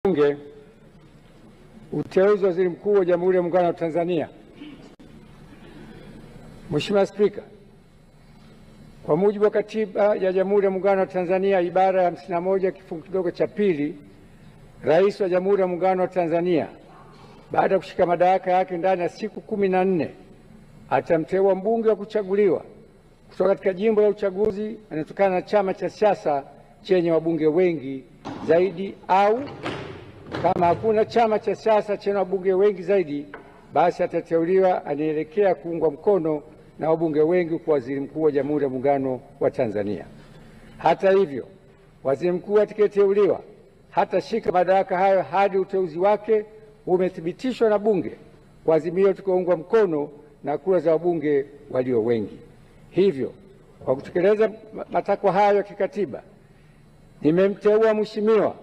Bunge, uteuzi wa Waziri Mkuu wa Jamhuri ya Muungano wa Tanzania. Mheshimiwa Spika, kwa mujibu wa Katiba ya Jamhuri ya Muungano wa Tanzania ibara ya 51 kifungu kidogo cha pili, Rais wa Jamhuri ya Muungano wa Tanzania baada ya kushika madaraka yake ndani ya siku 14 atamteua mbunge wa kuchaguliwa kutoka katika jimbo la uchaguzi anatokana na chama cha siasa chenye wabunge wengi zaidi, au kama hakuna chama cha siasa chenye wabunge wengi zaidi, basi atateuliwa anaelekea kuungwa mkono na wabunge wengi kwa Waziri Mkuu wa Jamhuri ya Muungano wa Tanzania. Hata hivyo, Waziri Mkuu atakayeteuliwa hatashika madaraka hayo hadi uteuzi wake umethibitishwa na Bunge kwa azimio tukaungwa mkono na kura za wabunge walio wengi. Hivyo, kwa kutekeleza matakwa hayo ya kikatiba, nimemteua Mheshimiwa